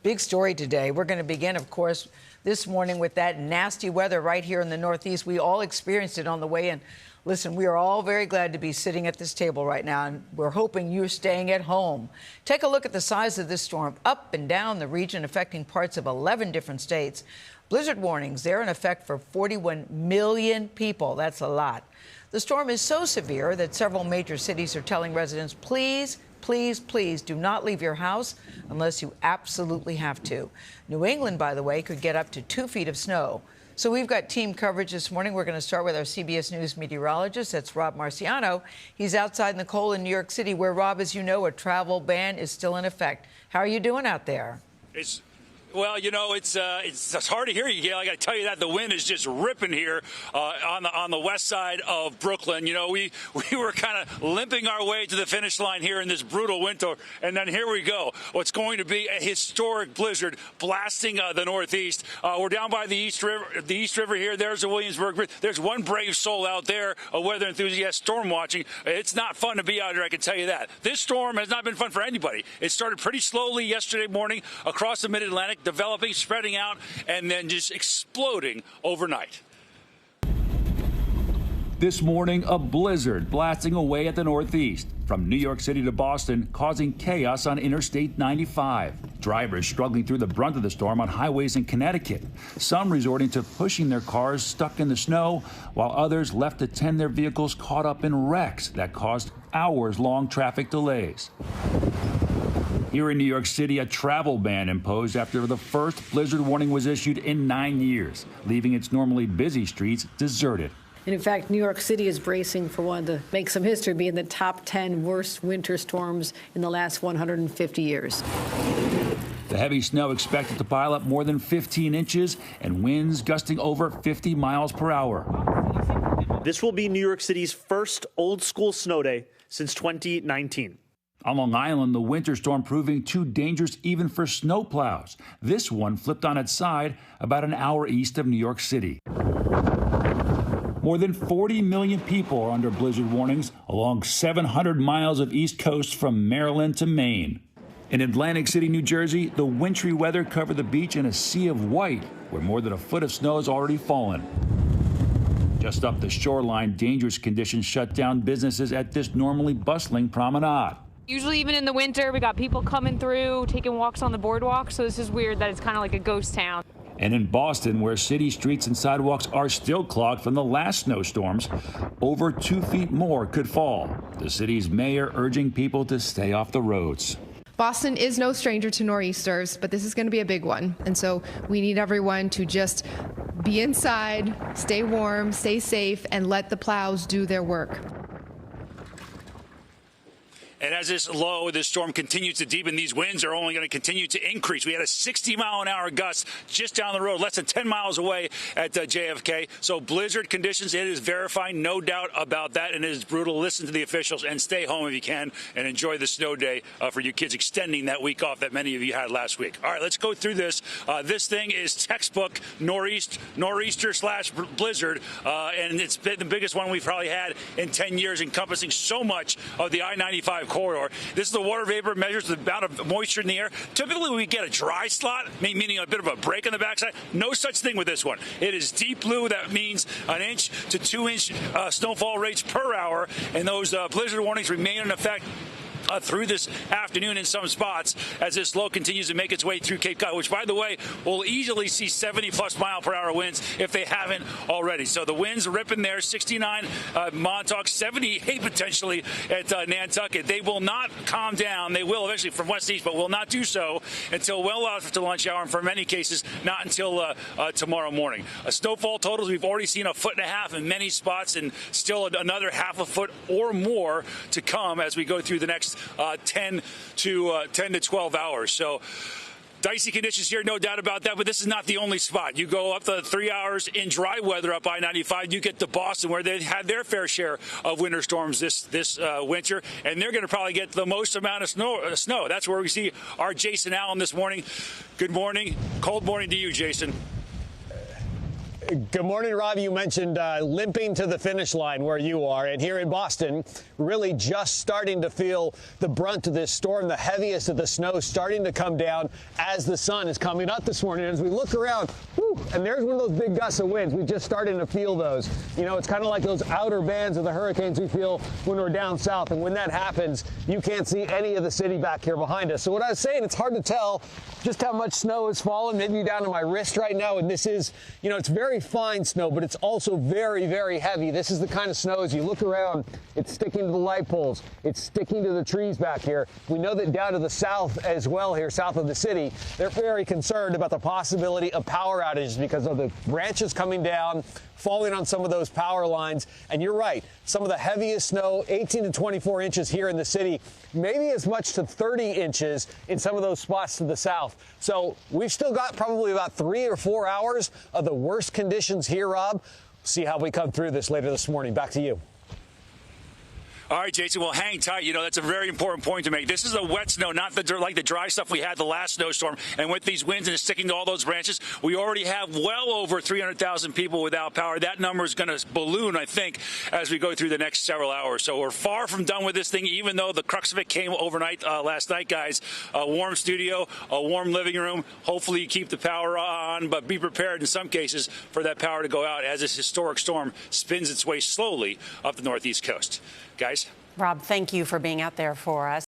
Big story today. We're going to begin, of course, this morning with that nasty weather right here in the Northeast. We all experienced it on the way in. Listen, we are all very glad to be sitting at this table right now, and we're hoping you're staying at home. Take a look at the size of this storm up and down the region, affecting parts of 11 different states. Blizzard warnings, they're in effect for 41 million people. That's a lot. The storm is so severe that several major cities are telling residents, please, please, please do not leave your house unless you absolutely have to. New England, by the way, could get up to 2 feet of snow. So we've got team coverage this morning. We're going to start with our CBS News meteorologist. That's Rob Marciano. He's outside in the cold in New York City, where, Rob, as you know, a travel ban is still in effect. How are you doing out there? Well, you know, it's hard to hear you, Gayle. I got to tell you that the wind is just ripping here on the west side of Brooklyn. You know, we were kind of limping our way to the finish line here in this brutal winter, and then here we go. What's going to be a historic blizzard blasting the Northeast. We're down by the East River here. There's the Williamsburg Bridge. There's one brave soul out there, a weather enthusiast, storm watching. It's not fun to be out here, I can tell you that. This storm has not been fun for anybody. It started pretty slowly yesterday morning across the Mid-Atlantic, developing, spreading out, and then just exploding overnight. This morning, a blizzard blasting away at the Northeast, from New York City to Boston, causing chaos on Interstate 95. Drivers struggling through the brunt of the storm on highways in Connecticut. Some resorting to pushing their cars stuck in the snow, while others left to tend their vehicles caught up in wrecks that caused hours-long traffic delays. Here in New York City, a travel ban imposed after the first blizzard warning was issued in 9 years, leaving its normally busy streets deserted. And in fact, New York City is bracing for one to make some history, being the top 10 worst winter storms in the last 150 years. The heavy snow expected to pile up more than 15 inches and winds gusting over 50 miles per hour. This will be New York City's first old-school snow day since 2019. On Long Island, the winter storm proving too dangerous even for snowplows. This one flipped on its side about an hour east of New York City. More than 40 million people are under blizzard warnings along 700 miles of East Coast from Maryland to Maine. In Atlantic City, New Jersey, the wintry weather covered the beach in a sea of white, where more than a foot of snow has already fallen. Just up the shoreline, dangerous conditions shut down businesses at this normally bustling promenade. Usually even in the winter, we got people coming through, taking walks on the boardwalk, so this is weird that it's kind of like a ghost town. And in Boston, where city streets and sidewalks are still clogged from the last snowstorms, over 2 feet more could fall. The city's mayor urging people to stay off the roads. Boston is no stranger to nor'easters, but this is going to be a big one. And so we need everyone to just be inside, stay warm, stay safe, and let the plows do their work. And as this storm continues to deepen, these winds are only going to continue to increase. We had a 60-mile-an-hour gust just down the road, less than 10 miles away at JFK. So blizzard conditions, it is verifying, no doubt about that, and it is brutal. Listen to the officials and stay home if you can and enjoy the snow day for you kids, extending that week off that many of you had last week. All right, let's go through this. This thing is textbook nor'easter/blizzard, and it's been the biggest one we've probably had in 10 years, encompassing so much of the I-95 corridor. This is the water vapor, measures the amount of moisture in the air. Typically, we get a dry slot, meaning a bit of a break on the backside. No such thing with this one. It is deep blue. That means 1 inch to 2 inch snowfall rates per hour, and those blizzard warnings remain in effect through this afternoon in some spots as this low continues to make its way through Cape Cod, which, by the way, will easily see 70-plus mile-per-hour winds if they haven't already. So the winds ripping there, 69 Montauk, 78 potentially at Nantucket. They will not calm down. They will eventually from west to east, but will not do so until well after lunch hour, and for many cases, not until tomorrow morning. Snowfall totals, we've already seen 1.5 feet in many spots, and still another 0.5 foot or more to come as we go through the next 10 to 12 hours. So dicey conditions here, no doubt about that, but this is not the only spot. You go up the 3 hours in dry weather up I-95, you get to Boston, where they had their fair share of winter storms this winter, and they're going to probably get the most amount of snow. That's where we see our Jason Allen this morning. Good morning. Cold morning to you, Jason. Good morning, Rob. You mentioned limping to the finish line where you are. And here in Boston, really just starting to feel the brunt of this storm, the heaviest of the snow starting to come down as the sun is coming up this morning. As we look around, and there's one of those big gusts of winds. We're just starting to feel those. You know, it's kind of like those outer bands of the hurricanes we feel when we're down south. And when that happens, you can't see any of the city back here behind us. So what I was saying, it's hard to tell just how much snow has fallen, maybe down to my wrist right now. And this is, you know, it's very fine snow, but it's also very, very heavy. This is the kind of snow, as you look around, it's sticking to the light poles. It's sticking to the trees back here. We know that down to the south as well here, south of the city, they're very concerned about the possibility of power outages because of the branches coming down, falling on some of those power lines. And you're right, some of the heaviest snow, 18 to 24 inches here in the city, maybe as much to 30 inches in some of those spots to the south. So we've still got probably about 3 or 4 hours of the worst conditions here, Rob. See how we come through this later this morning. Back to you. All right, Jason, well, hang tight. You know, that's a very important point to make. This is the wet snow, not like the dry stuff we had the last snowstorm. And with these winds and it's sticking to all those branches, we already have well over 300,000 people without power. That number is going to balloon, I think, as we go through the next several hours. So we're far from done with this thing, even though the crux of it came overnight last night, guys. A warm studio, a warm living room. Hopefully you keep the power on, but be prepared in some cases for that power to go out as this historic storm spins its way slowly up the northeast coast. Guys? Rob, thank you for being out there for us.